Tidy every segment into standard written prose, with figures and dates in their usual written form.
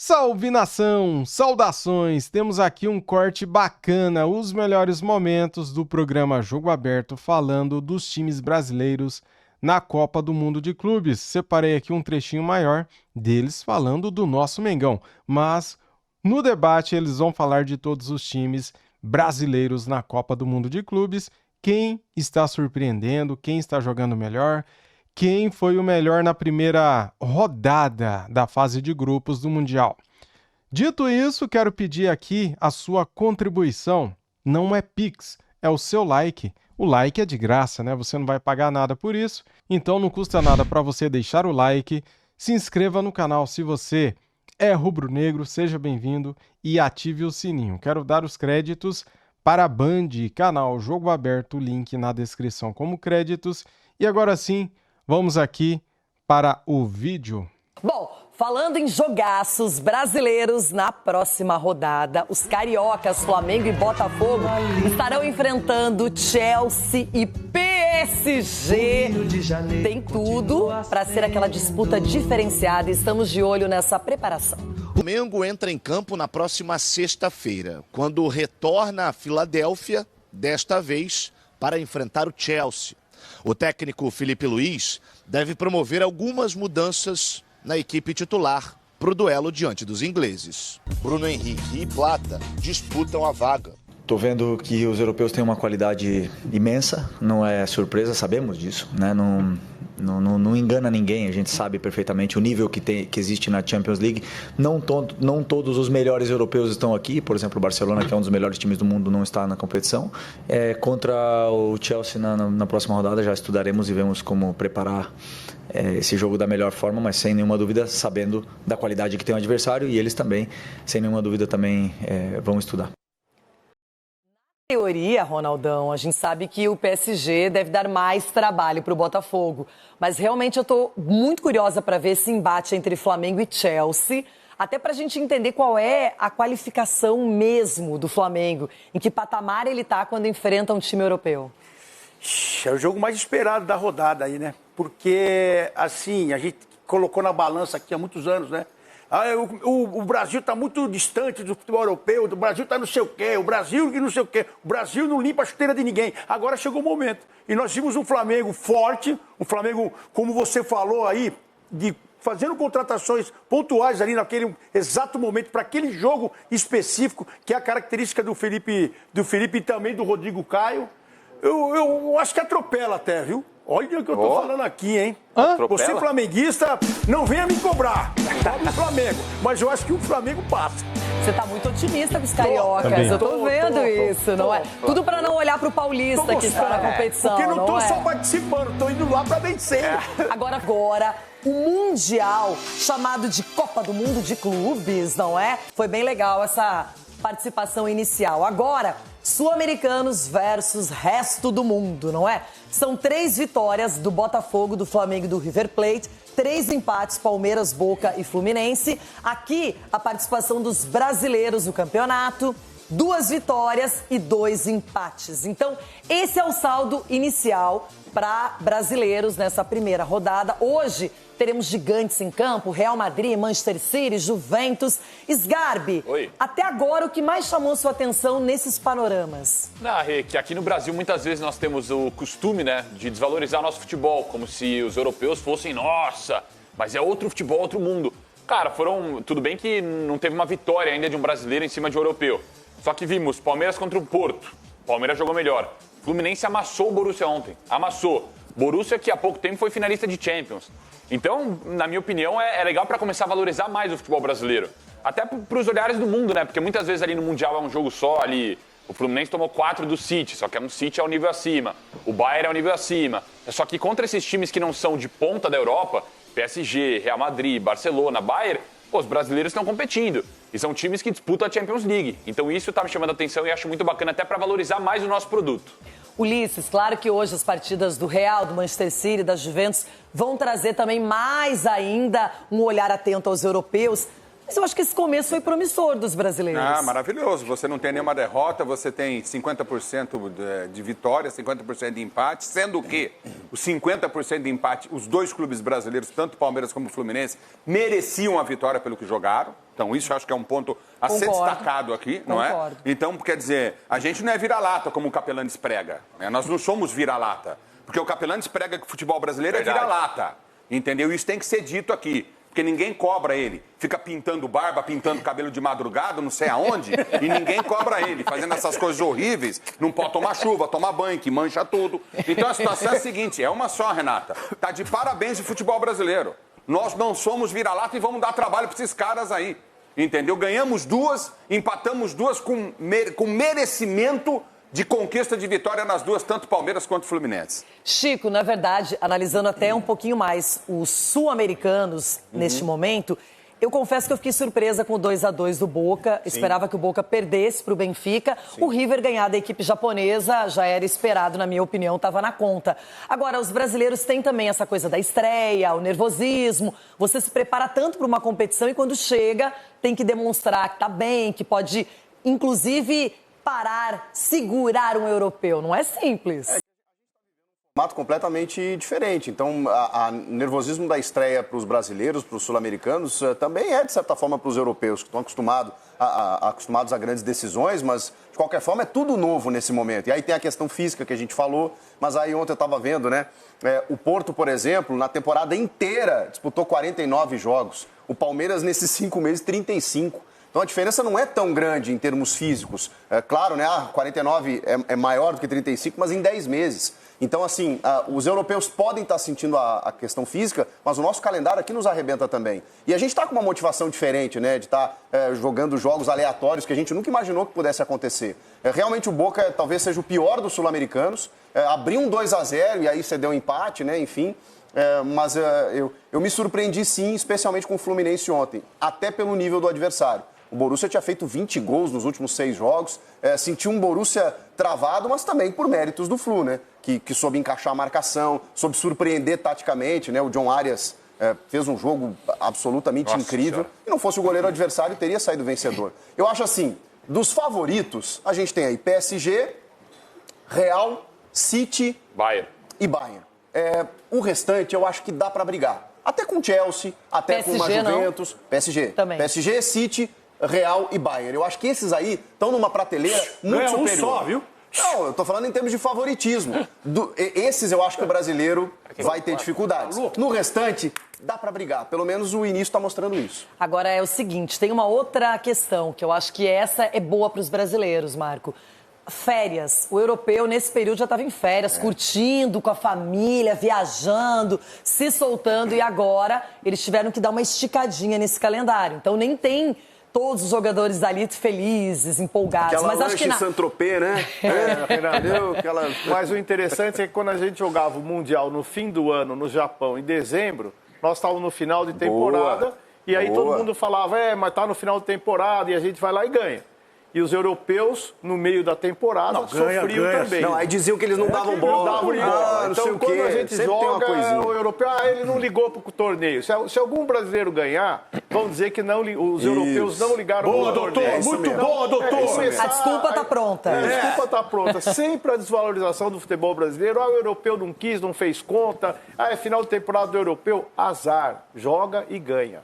Salve nação, saudações! Temos aqui um corte bacana, os melhores momentos do programa Jogo Aberto falando dos times brasileiros na Copa do Mundo de Clubes. Separei aqui um trechinho maior deles falando do nosso Mengão, mas no debate eles vão falar de todos os times brasileiros na Copa do Mundo de Clubes, quem está surpreendendo, quem está jogando melhor, quem foi o melhor na primeira rodada da fase de grupos do Mundial. Dito isso, quero pedir aqui a sua contribuição. Não é Pix, é o seu like. O like é de graça, né? Você não vai pagar nada por isso, então não custa nada para você deixar o like. Se inscreva no canal se você é rubro-negro, seja bem-vindo e ative o sininho. Quero dar os créditos para a Band, canal Jogo Aberto, link na descrição como créditos. E agora sim, vamos aqui para o vídeo. Bom, falando em jogaços brasileiros na próxima rodada, os cariocas Flamengo e Botafogo estarão enfrentando Chelsea e PSG. Tem tudo para ser aquela disputa diferenciada e estamos de olho nessa preparação. O Flamengo entra em campo na próxima sexta-feira, quando retorna a Filadélfia, desta vez para enfrentar o Chelsea. O técnico Felipe Luiz deve promover algumas mudanças na equipe titular para o duelo diante dos ingleses. Bruno Henrique e Plata disputam a vaga. Estou vendo que os europeus têm uma qualidade imensa, não é surpresa, sabemos disso, né? Não engana ninguém, a gente sabe perfeitamente o nível que existe na Champions League. Não todos os melhores europeus estão aqui, por exemplo, o Barcelona, que é um dos melhores times do mundo, não está na competição. Contra o Chelsea na próxima rodada já estudaremos e vemos como preparar esse jogo da melhor forma, mas sem nenhuma dúvida, sabendo da qualidade que tem o adversário, e eles também, sem nenhuma dúvida, também vão estudar. Teoria, Ronaldão, a gente sabe que o PSG deve dar mais trabalho para o Botafogo, mas realmente eu estou muito curiosa para ver esse embate entre Flamengo e Chelsea, até para a gente entender qual é a qualificação mesmo do Flamengo, em que patamar ele está quando enfrenta um time europeu. É o jogo mais esperado da rodada aí, né? Porque, assim, a gente colocou na balança aqui há muitos anos, né? O Brasil está muito distante do futebol europeu, o Brasil está não sei o quê, o Brasil que não sei o quê, o Brasil não limpa a chuteira de ninguém. Agora chegou o momento. E nós vimos um Flamengo forte, um Flamengo, como você falou aí, fazendo contratações pontuais ali naquele exato momento, para aquele jogo específico, que é a característica do Felipe e também do Rodrigo Caio. Eu acho que atropela até, viu? Olha o que eu tô falando aqui, hein? Você flamenguista, não venha me cobrar. Cobre o Flamengo. Mas eu acho que o Flamengo passa. Você tá muito otimista com os cariocas. Eu tô vendo isso, não é? Tudo para não olhar pro paulista que está na competição, porque não tô só participando, tô indo lá para vencer. Agora, o Mundial, chamado de Copa do Mundo de Clubes, não é? Foi bem legal essa participação inicial. Agora, sul-americanos versus resto do mundo, não é? São 3 vitórias do Botafogo, do Flamengo e do River Plate, 3 empates, Palmeiras, Boca e Fluminense. Aqui, a participação dos brasileiros no campeonato, 2 vitórias e 2 empates. Então, esse é o saldo inicial para brasileiros nessa primeira rodada. Hoje, teremos gigantes em campo, Real Madrid, Manchester City, Juventus. Sgarbi, até agora o que mais chamou sua atenção nesses panoramas? Que aqui no Brasil muitas vezes nós temos o costume, né, de desvalorizar nosso futebol, como se os europeus fossem, nossa, mas é outro futebol, outro mundo. Cara, tudo bem que não teve uma vitória ainda de um brasileiro em cima de um europeu. Só que vimos Palmeiras contra o Porto. Palmeiras jogou melhor. Fluminense amassou o Borussia ontem. Amassou. Borussia, que há pouco tempo foi finalista de Champions. Então, na minha opinião, é legal para começar a valorizar mais o futebol brasileiro. Até para os olhares do mundo, né? Porque muitas vezes ali no Mundial é um jogo só, ali o Fluminense tomou 4 do City, só que um City é um nível acima, o Bayern é um nível acima. Só que contra esses times que não são de ponta da Europa, PSG, Real Madrid, Barcelona, Bayern, os brasileiros estão competindo. E são times que disputam a Champions League. Então isso está me chamando a atenção e acho muito bacana até para valorizar mais o nosso produto. Ulisses, claro que hoje as partidas do Real, do Manchester City, da Juventus vão trazer também mais ainda um olhar atento aos europeus. Mas eu acho que esse começo foi promissor dos brasileiros. Ah, maravilhoso. Você não tem nenhuma derrota, você tem 50% de vitória, 50% de empate, sendo que os 50% de empate, os dois clubes brasileiros, tanto Palmeiras como Fluminense, mereciam a vitória pelo que jogaram. Então, isso eu acho que é um ponto a ser destacado aqui, não é? Então, quer dizer, a gente não é vira-lata como o Capelanes prega, né? Nós não somos vira-lata. Porque o Capelanes prega que o futebol brasileiro é vira-lata, entendeu? Isso tem que ser dito aqui. Porque ninguém cobra ele. Fica pintando barba, pintando cabelo de madrugada, não sei aonde, e ninguém cobra ele, fazendo essas coisas horríveis. Não pode tomar chuva, tomar banho, que mancha tudo. Então a situação é a seguinte, é uma só, Renata. Tá de parabéns o futebol brasileiro. Nós não somos vira-lata e vamos dar trabalho para esses caras aí. Entendeu? Ganhamos duas, empatamos duas com merecimento de conquista de vitória nas duas, tanto Palmeiras quanto Fluminense. Chico, na verdade, analisando até um pouquinho mais os sul-americanos neste momento, eu confesso que eu fiquei surpresa com o 2-2 do Boca. Esperava que o Boca perdesse para o Benfica. O River ganhar da equipe japonesa já era esperado, na minha opinião, estava na conta. Agora, os brasileiros têm também essa coisa da estreia, o nervosismo. Você se prepara tanto para uma competição e quando chega tem que demonstrar que está bem, que pode, inclusive, parar, segurar um europeu. Não é simples. Formato completamente diferente. Então, o nervosismo da estreia para os brasileiros, para os sul-americanos, também é, de certa forma, para os europeus, que estão acostumados a grandes decisões, mas, de qualquer forma, é tudo novo nesse momento. E aí tem a questão física que a gente falou, mas aí ontem eu estava vendo, né? O Porto, por exemplo, na temporada inteira, disputou 49 jogos. O Palmeiras, nesses 5 meses, 35. Então a diferença não é tão grande em termos físicos. É claro, né? 49 é maior do que 35, mas em 10 meses. Então, assim, os europeus podem estar sentindo a questão física, mas o nosso calendário aqui nos arrebenta também. E a gente está com uma motivação diferente, né? De estar jogando jogos aleatórios que a gente nunca imaginou que pudesse acontecer. Realmente o Boca talvez seja o pior dos sul-americanos. Abriu um 2-0 e aí cedeu um empate, né? Enfim. Mas eu me surpreendi sim, especialmente com o Fluminense ontem, até pelo nível do adversário. O Borussia tinha feito 20 gols nos últimos 6 jogos, sentiu um Borussia travado, mas também por méritos do Flu, né? Que soube encaixar a marcação, soube surpreender taticamente, né? O John Arias fez um jogo absolutamente incrível. Se não fosse o goleiro adversário, teria saído vencedor. Eu acho assim, dos favoritos, a gente tem aí PSG, Real, City e Bayern. O restante eu acho que dá para brigar. Até com Chelsea, até PSG, com uma Juventus. não. PSG. Também. PSG, City, Real e Bayern. Eu acho que esses aí estão numa prateleira muito superior. Um só, viu? Não, eu tô falando em termos de favoritismo. Esses eu acho que o brasileiro vai ter dificuldades. No restante, dá para brigar. Pelo menos o início está mostrando isso. Agora é o seguinte, tem uma outra questão, que eu acho que essa é boa para os brasileiros, Marco. Férias. O europeu, nesse período, já estava em férias, curtindo com a família, viajando, se soltando. E agora eles tiveram que dar uma esticadinha nesse calendário. Então nem tem todos os jogadores ali felizes, empolgados. Aquela mas acho que Saint-Tropez, né? Mas o interessante é que quando a gente jogava o Mundial no fim do ano, no Japão, em dezembro, nós estávamos no final de temporada. E aí todo mundo falava, mas tá no final de temporada, e a gente vai lá e ganha. E os europeus, no meio da temporada, sofriam também. Não, aí diziam que eles não davam bola. Então, quando a gente joga, o europeu, ele não ligou para o torneio. Se algum brasileiro ganhar, vão dizer que não, os europeus não ligaram para o torneio. Muito boa, doutor! a desculpa está pronta. A desculpa está pronta. Sempre a desvalorização do futebol brasileiro. O europeu não quis, não fez conta. É final de temporada do europeu. Azar. Joga e ganha.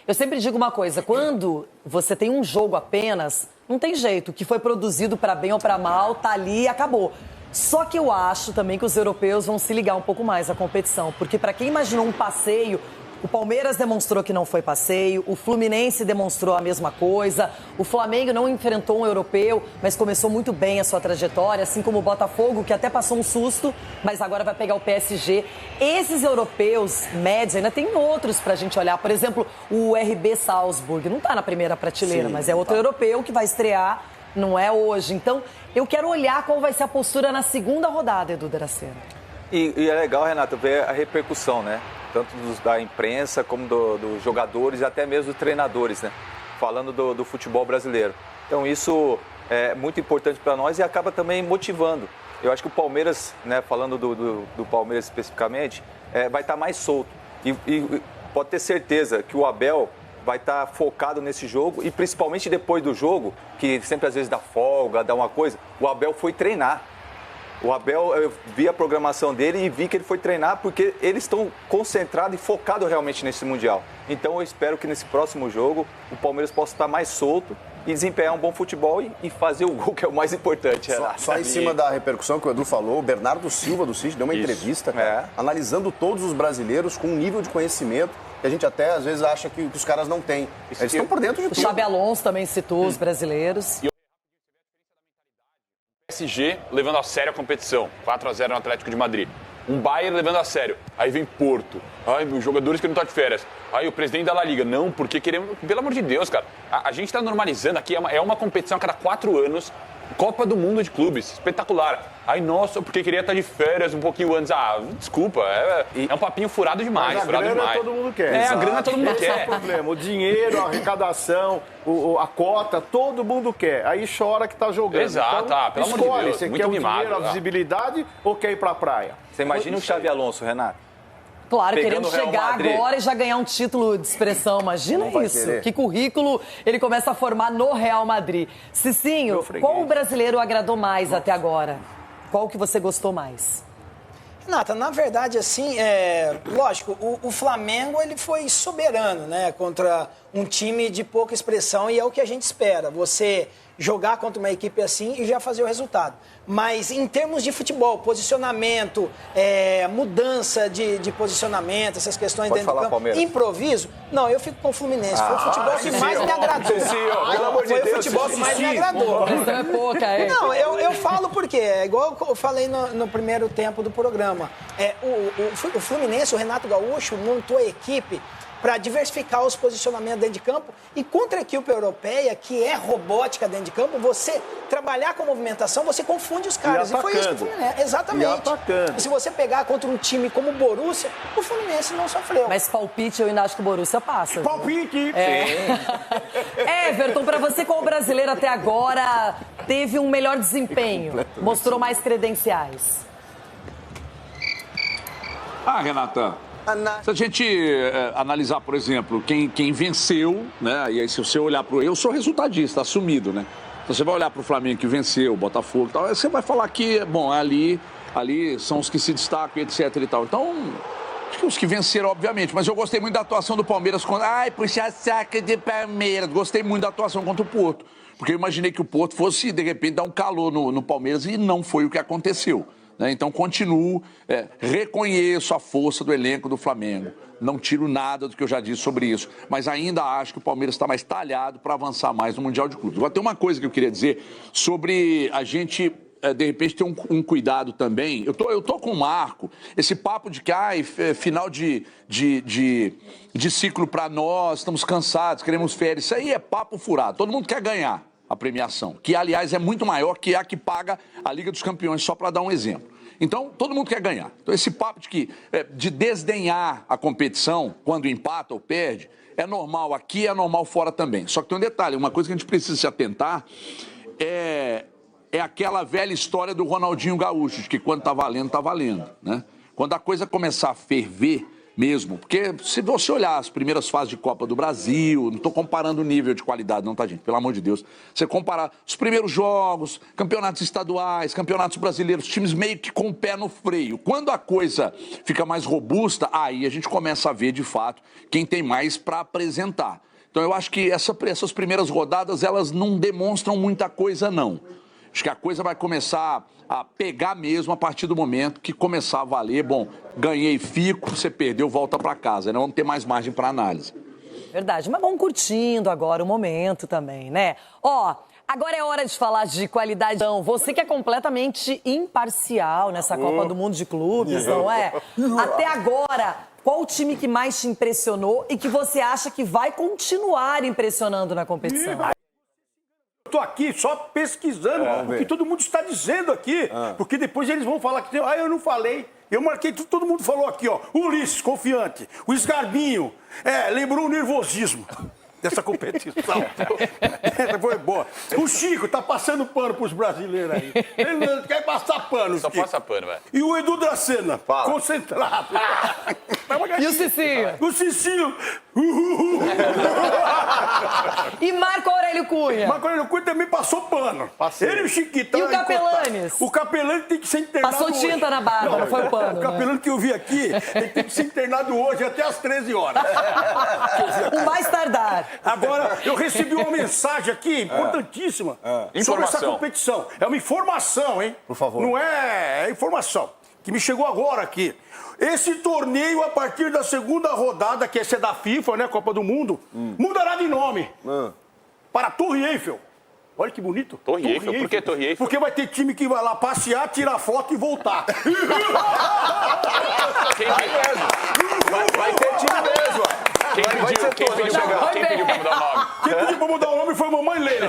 Eu sempre digo uma coisa, quando você tem um jogo apenas, não tem jeito, o que foi produzido para bem ou para mal, tá ali e acabou. Só que eu acho também que os europeus vão se ligar um pouco mais à competição, porque para quem imaginou um passeio, o Palmeiras demonstrou que não foi passeio, o Fluminense demonstrou a mesma coisa, o Flamengo não enfrentou um europeu, mas começou muito bem a sua trajetória, assim como o Botafogo, que até passou um susto, mas agora vai pegar o PSG. Esses europeus, médios, ainda tem outros pra gente olhar. Por exemplo, o RB Salzburg, não tá na primeira prateleira, mas é outro europeu que vai estrear, não é hoje. Então, eu quero olhar qual vai ser a postura na segunda rodada, Edu Dracena. E é legal, Renato, ver a repercussão, né? Tanto da imprensa como dos jogadores e até mesmo dos treinadores, né? Falando do futebol brasileiro. Então isso é muito importante para nós e acaba também motivando. Eu acho que o Palmeiras, né, falando do Palmeiras especificamente, vai estar mais solto. E pode ter certeza que o Abel vai estar focado nesse jogo e principalmente depois do jogo, que sempre às vezes dá folga, dá uma coisa, o Abel foi treinar. O Abel, eu vi a programação dele e vi que ele foi treinar porque eles estão concentrados e focados realmente nesse Mundial. Então eu espero que nesse próximo jogo o Palmeiras possa estar mais solto e desempenhar um bom futebol e fazer o gol, que é o mais importante. Só em cima da repercussão que o Edu falou, o Bernardo Silva do City deu uma entrevista, cara, analisando todos os brasileiros com um nível de conhecimento que a gente até às vezes acha que os caras não têm. Eles estão por dentro de tudo. O Xabi Alonso também citou os brasileiros. PSG levando a sério a competição, 4-0 no Atlético de Madrid. Um Bayern levando a sério. Aí vem Porto. Ai, os jogadores que não estão de férias. Aí o presidente da La Liga. Não, porque queremos... Pelo amor de Deus, cara. A gente está normalizando aqui. É uma competição a cada 4 anos. Copa do Mundo de clubes. Espetacular. Ai, nossa, porque queria estar de férias um pouquinho antes. Ah, desculpa. É um papinho furado demais. Mas a furado grana demais. todo mundo quer. A grana todo mundo Esse quer. é o problema. O dinheiro, a arrecadação, a cota, todo mundo quer. Aí chora que tá jogando. Exato, então, pelo amor escolhe, de Deus. você Muito quer mimado, o dinheiro, a visibilidade ou quer ir pra praia? Você imagina o Xabi Alonso, Renato? Claro, Pegando querendo o Real chegar Madrid. agora e já ganhar um título de expressão. Imagina Não vai isso. querer. Que currículo ele começa a formar no Real Madrid. Cicinho, qual o brasileiro agradou mais até agora? Qual que você gostou mais? Renata, na verdade, assim, lógico, o Flamengo ele foi soberano, né, contra um time de pouca expressão e é o que a gente espera, você jogar contra uma equipe assim e já fazer o resultado. Mas em termos de futebol, posicionamento, mudança de posicionamento, essas questões Pode dentro falar, do campo, Palmeiras. improviso, não, eu fico com o Fluminense. Foi o futebol que mais me agradou. Pelo amor de Foi Deus, o futebol que mais me Cici. agradou. Essa é pouca, hein? Não, eu falo porque, igual eu falei no primeiro tempo do programa, o Fluminense, o Renato Gaúcho, montou a equipe para diversificar os posicionamentos dentro de campo e contra a equipe europeia, que é robótica dentro de campo, você trabalhar com movimentação, você confunde os caras. E foi isso que o Fluminense... Exatamente. E atacando. E se você pegar contra um time como o Borussia, o Fluminense não sofreu. Mas palpite, eu ainda acho que o Borussia passa. viu? Palpite! Everton, pra você, qual brasileiro até agora teve um melhor desempenho? Mostrou mais credenciais? Renata, se a gente analisar, por exemplo, quem venceu, né? E aí se você olhar para eu sou resultadista, assumido, né? Se você vai olhar para o Flamengo que venceu, o Botafogo e tal, você vai falar que, bom, ali são os que se destacam, etc e tal. Então, acho que os que venceram, obviamente. Mas eu gostei muito da atuação do Palmeiras contra... Ai, puxa saca de Palmeiras. Gostei muito da atuação contra o Porto. Porque eu imaginei que o Porto fosse, de repente, dar um calor no Palmeiras e não foi o que aconteceu. Então, continuo, reconheço a força do elenco do Flamengo. Não tiro nada do que eu já disse sobre isso. Mas ainda acho que o Palmeiras está mais talhado para avançar mais no Mundial de Clubes. Agora, tem uma coisa que eu queria dizer sobre a gente, de repente, ter um cuidado também. Eu tô com o Marco. Esse papo de que, final de ciclo para nós, estamos cansados, queremos férias. Isso aí é papo furado. Todo mundo quer ganhar a premiação, que, aliás, é muito maior que a que paga a Liga dos Campeões, só para dar um exemplo. Então, todo mundo quer ganhar. Então, esse papo de desdenhar a competição quando empata ou perde, é normal aqui, é normal fora também. Só que tem um detalhe, uma coisa que a gente precisa se atentar é aquela velha história do Ronaldinho Gaúcho, de que quando tá valendo, né? Quando a coisa começar a ferver mesmo, porque se você olhar as primeiras fases de Copa do Brasil, não estou comparando o nível de qualidade não, tá, gente? Pelo amor de Deus. Você comparar os primeiros jogos, campeonatos estaduais, campeonatos brasileiros, times meio que com o pé no freio. Quando a coisa fica mais robusta, aí a gente começa a ver, de fato, quem tem mais para apresentar. Então eu acho que essas primeiras rodadas, elas não demonstram muita coisa, não. Acho que a coisa vai começar a pegar mesmo a partir do momento que começar a valer. Bom, ganhei, fico, você perdeu, volta para casa. Não vamos ter mais margem para análise. Verdade, mas vamos curtindo agora o momento também, né? Agora é hora de falar de qualidade. Então, você que é completamente imparcial nessa Copa do Mundo de Clubes, não é? Até agora, qual o time que mais te impressionou e que você acha que vai continuar impressionando na competição? Eu tô aqui só pesquisando o que todo mundo está dizendo aqui. Porque depois eles vão falar que eu não falei. Eu marquei tudo, todo mundo falou aqui, ó. O Ulisses, confiante. O Esgarbinho, lembrou o nervosismo. dessa competição. Essa foi boa. O Chico tá passando pano pros brasileiros aí. Ele não quer passar pano, Só Chico. passa pano, velho. E o Edu Dracena, concentrado. E o Cicinho? O Cicinho. E Marco Aurélio Cunha? Marco Aurélio Cunha também passou pano. Ele e o Chiquitão. E o Capelanes? O Capelani tem que ser internado Passou hoje. tinta na barba, não foi o pano, O né? Capelani que eu vi aqui, ele tem que ser internado hoje até às 13 horas. O mais tardar. Agora, eu recebi uma mensagem aqui, importantíssima, sobre essa Informação. competição. É uma informação, hein? Por favor. Não é informação, que me chegou agora aqui. Esse torneio, a partir da segunda rodada, que esse é da FIFA, né, Copa do Mundo, mudará de nome para Torre Eiffel. Olha que bonito. Torre Eiffel? Por que Torre Eiffel? Porque vai ter time que vai lá passear, tirar foto e voltar. Vai ter time mesmo. Quem pediu pra mudar o nome? Quem pediu pra mudar o nome foi a mamãe Leila.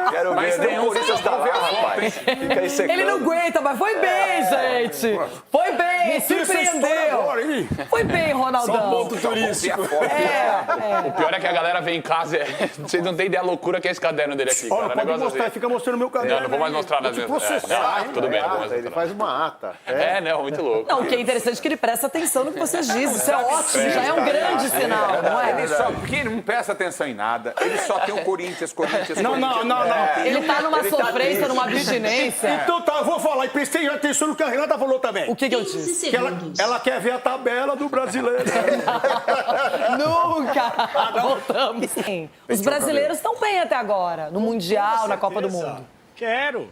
Quero ver, nem o Corinthians tá lá, rapaz. Fica aí secando. Ele não aguenta, mas foi bem, gente. Foi bem, surpreendeu. Foi bem, Ronaldão. Ponto turístico. O pior é que a galera vem em casa. Vocês não têm ideia da loucura que é esse caderno dele aqui, Olha, cara. pode Negócio mostrar, assim. fica mostrando meu caderno. Não, não vou mais mostrar nas minhas. Tudo bem, não vou mais Ele mostrar. faz uma ata. Não, muito louco. Não, o que é interessante é que ele presta atenção no que vocês dizem. Isso é ótimo, já é um grande sinal, não é? Porque ele não presta atenção em nada. Ele só tem o Corinthians. Não. Ele tá numa sofrência, numa abstinência. Então tá, eu vou falar e prestei atenção no que a Renata falou também. O que eu disse? Que ela quer ver a tabela do brasileiro. Nunca! Voltamos. Sim, os brasileiros estão bem até agora, no Mundial, na Copa do Mundo. Quero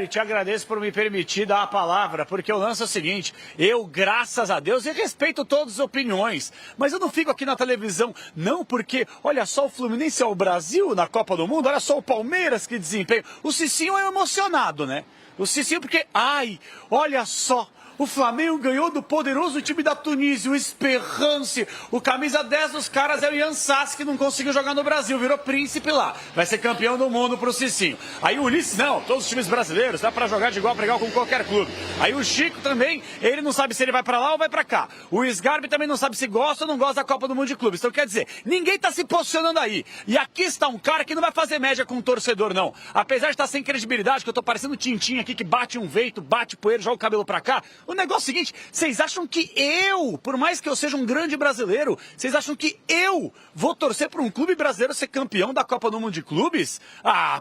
e te agradeço por me permitir dar a palavra, porque o lance é o seguinte, eu, graças a Deus, eu respeito todas as opiniões, mas eu não fico aqui na televisão, não, porque olha só, o Fluminense é o Brasil na Copa do Mundo, olha só o Palmeiras que desempenho, o Cicinho é emocionado, né? O Cicinho porque, olha só, o Flamengo ganhou do poderoso time da Tunísia, o Esperance. O camisa 10 dos caras é o Ian Sassi, que não conseguiu jogar no Brasil, virou príncipe lá. Vai ser campeão do mundo pro Cicinho. Aí o Ulisses, não, todos os times brasileiros, dá pra jogar de igual pra igual com qualquer clube. Aí o Chico também, ele não sabe se ele vai pra lá ou vai pra cá. O Sgarbi também não sabe se gosta ou não gosta da Copa do Mundo de Clubes. Então quer dizer, ninguém tá se posicionando aí. E aqui está um cara que não vai fazer média com o torcedor, não. Apesar de estar sem credibilidade, que eu tô parecendo Tintin aqui, que bate um vento, bate poeira, joga o cabelo pra cá. O negócio é o seguinte, vocês acham que eu, por mais que eu seja um grande brasileiro, vocês acham que eu vou torcer para um clube brasileiro ser campeão da Copa do Mundo de Clubes?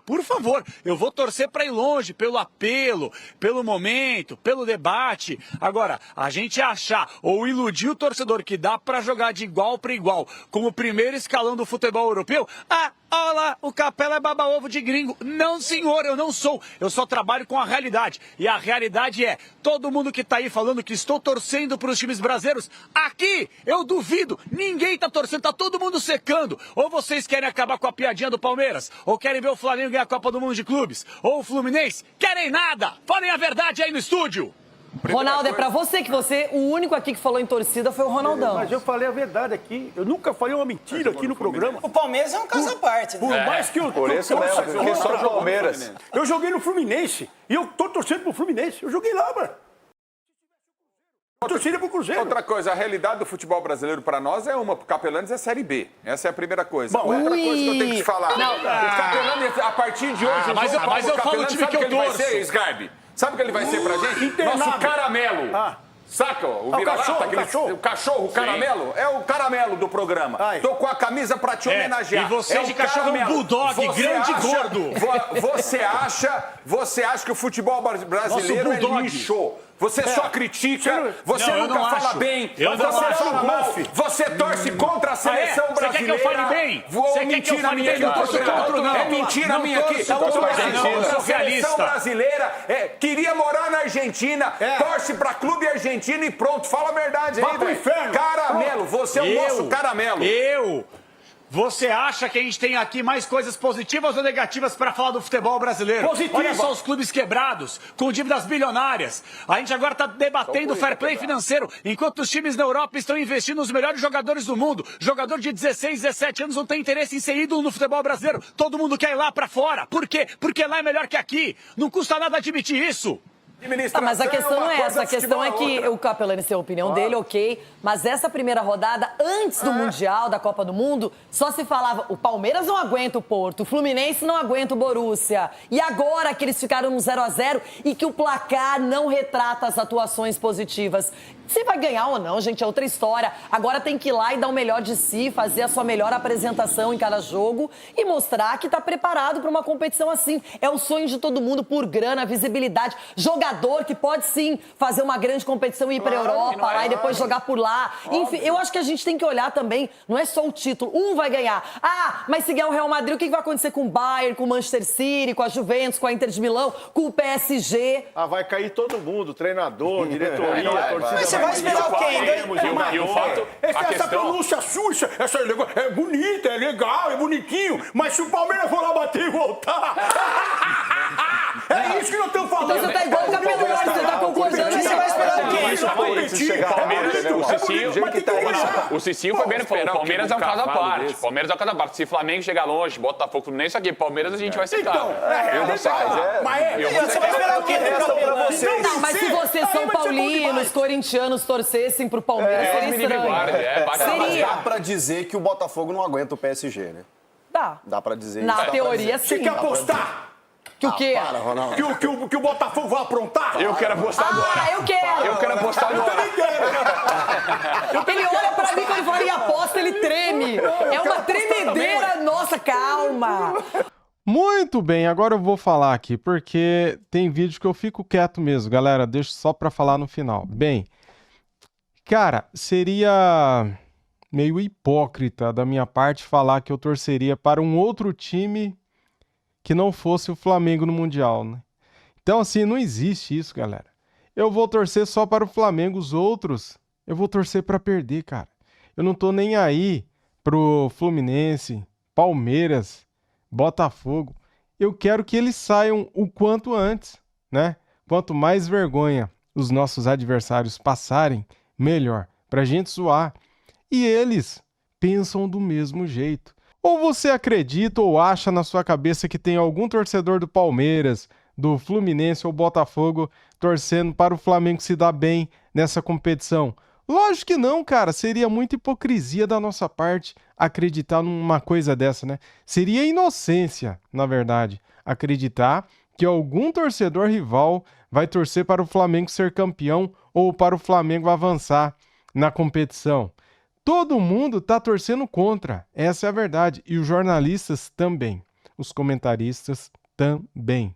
Por favor, eu vou torcer para ir longe, pelo apelo, pelo momento, pelo debate. Agora, a gente achar ou iludir o torcedor que dá para jogar de igual para igual como o primeiro escalão do futebol europeu, olha lá, o Capela é baba-ovo de gringo. Não, senhor, eu não sou. Eu só trabalho com a realidade. E a realidade é, todo mundo que tá aí falando que estou torcendo para os times brasileiros, aqui, eu duvido, ninguém tá torcendo, tá todo mundo secando. Ou vocês querem acabar com a piadinha do Palmeiras, ou querem ver o Flamengo ganhar a Copa do Mundo de Clubes, ou o Fluminense, querem nada. Falem a verdade aí no estúdio. Ronaldo, é pra você que o único aqui que falou em torcida foi o Ronaldão. Mas eu falei a verdade aqui. Eu nunca falei uma mentira aqui no programa. O Palmeiras é um caso à parte, né? Por mais que eu... Por isso mesmo, porque só o Palmeiras. Eu joguei no Fluminense e eu tô torcendo pro Fluminense. Eu joguei lá, mano. Eu torci pro Cruzeiro. Outra coisa, a realidade do futebol brasileiro para nós é uma. Pro Capelanes é Série B. Essa é a primeira coisa. Bom, outra coisa que eu tenho que te falar. Não. O Capelanes, a partir de hoje... mas eu falo o time que eu torço. Vai ser, Sgarbi? Sabe o que ele vai ser pra gente? Internado. Nosso caramelo. Saca o vira-lata? O cachorro, o caramelo? É o caramelo do programa. Tô com a camisa pra te homenagear. E você de cachorro é um bulldog, grande gordo. Você acha que o futebol brasileiro é lixo? Você só critica, você nunca fala bem, você fala mal, você torce contra a seleção brasileira. Você quer que eu fale bem? Você quer que eu fale bem? Não torço contra, não. É mentira minha aqui. A seleção brasileira queria morar na Argentina, torce pra clube argentino e pronto, fala a verdade aí, velho. Caramelo, você é o nosso caramelo. Você acha que a gente tem aqui mais coisas positivas ou negativas para falar do futebol brasileiro? Positiva. Olha só os clubes quebrados, com dívidas bilionárias. A gente agora está debatendo o fair play financeiro, enquanto os times na Europa estão investindo nos melhores jogadores do mundo. Jogador de 16, 17 anos não tem interesse em ser ídolo no futebol brasileiro. Todo mundo quer ir lá para fora. Por quê? Porque lá é melhor que aqui. Não custa nada admitir isso. Mas a questão não é essa. A questão é que o Capelani tem a opinião dele, ok. Mas essa primeira rodada, antes do Mundial, da Copa do Mundo, só se falava o Palmeiras não aguenta o Porto, o Fluminense não aguenta o Borussia. E agora que eles ficaram no 0-0 e que o placar não retrata as atuações positivas. Se vai ganhar ou não, gente, é outra história. Agora tem que ir lá e dar o melhor de si, fazer a sua melhor apresentação em cada jogo e mostrar que está preparado para uma competição assim. É o sonho de todo mundo, por grana, visibilidade. Jogador que pode sim fazer uma grande competição e ir para a Europa lá e depois jogar por lá. Enfim, eu acho que a gente tem que olhar também, não é só o título. Um vai ganhar. Mas se ganhar o Real Madrid, o que vai acontecer com o Bayern, com o Manchester City, com a Juventus, com a Inter de Milão, com o PSG? Vai cair todo mundo, treinador, diretoria, torcida. Você vai esperar o quê? E o fato, essa pronúncia suja, essa é bonita, é legal, é bonitinho, mas se o Palmeiras for lá bater e voltar... É isso que nós estamos falando. Então você tá igual o Capelani, você tá concordando. Você vai esperar o quê? O Cicinho foi bem no Palmeiras. O Palmeiras é um caso à parte. Palmeiras é um caso à parte. Se Flamengo chegar longe, Botafogo, Fluminense, aqui, Palmeiras a gente vai citar. Você vai esperar o quê? Não, mas se vocês são paulinos, corintianos, torcessem pro Palmeiras, seria estranho. Seria. Dá pra dizer que o Botafogo não aguenta o PSG, né? Dá. Dá pra dizer. Na teoria, sim. Você quer apostar? Que o quê? Para, Ronaldo. Que o Botafogo vai aprontar? Eu quero apostar agora. Eu quero. Eu quero apostar agora. Ele olha pra mim quando ele fala em aposta, ele treme. É uma tremedeira. Nossa, calma. Muito bem, agora eu vou falar aqui, porque tem vídeo que eu fico quieto mesmo, galera, deixo só pra falar no final. Bem, cara, seria meio hipócrita da minha parte falar que eu torceria para um outro time que não fosse o Flamengo no Mundial, né? Então, assim, não existe isso, galera. Eu vou torcer só para o Flamengo, os outros eu vou torcer para perder, cara. Eu não tô nem aí pro Fluminense, Palmeiras, Botafogo. Eu quero que eles saiam o quanto antes, né? Quanto mais vergonha os nossos adversários passarem, melhor. Pra gente zoar. E eles pensam do mesmo jeito. Ou você acredita ou acha na sua cabeça que tem algum torcedor do Palmeiras, do Fluminense ou Botafogo torcendo para o Flamengo se dar bem nessa competição? Lógico que não, cara. Seria muita hipocrisia da nossa parte acreditar numa coisa dessa, né? Seria inocência, na verdade, acreditar que algum torcedor rival vai torcer para o Flamengo ser campeão ou para o Flamengo avançar na competição. Todo mundo tá torcendo contra, essa é a verdade. E os jornalistas também, os comentaristas também.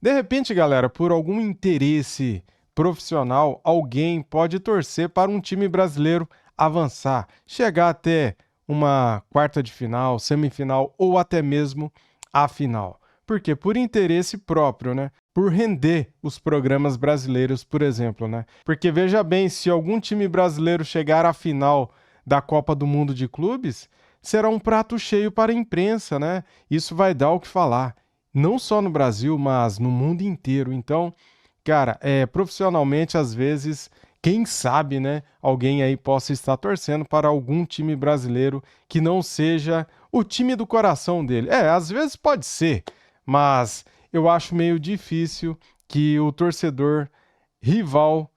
De repente, galera, por algum interesse profissional, alguém pode torcer para um time brasileiro avançar, chegar até uma quarta de final, semifinal ou até mesmo a final. Por quê? Por interesse próprio, né? Por render os programas brasileiros, por exemplo, né? Porque veja bem, se algum time brasileiro chegar à final da Copa do Mundo de Clubes, será um prato cheio para a imprensa, né? Isso vai dar o que falar, não só no Brasil, mas no mundo inteiro. Então, cara, profissionalmente, às vezes, quem sabe, né? Alguém aí possa estar torcendo para algum time brasileiro que não seja o time do coração dele. Às vezes pode ser, mas eu acho meio difícil que o torcedor rival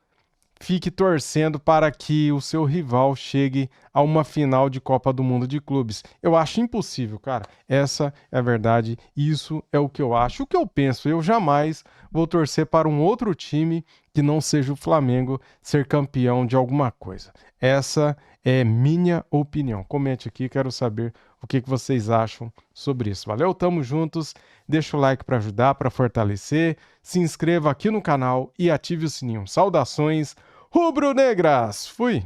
fique torcendo para que o seu rival chegue a uma final de Copa do Mundo de Clubes. Eu acho impossível, cara. Essa é a verdade. Isso é o que eu acho. O que eu penso, eu jamais vou torcer para um outro time que não seja o Flamengo ser campeão de alguma coisa. Essa é minha opinião. Comente aqui, quero saber o que vocês acham sobre isso. Valeu, tamo juntos. Deixa o like para ajudar, para fortalecer. Se inscreva aqui no canal e ative o sininho. Saudações rubro-negras. Fui!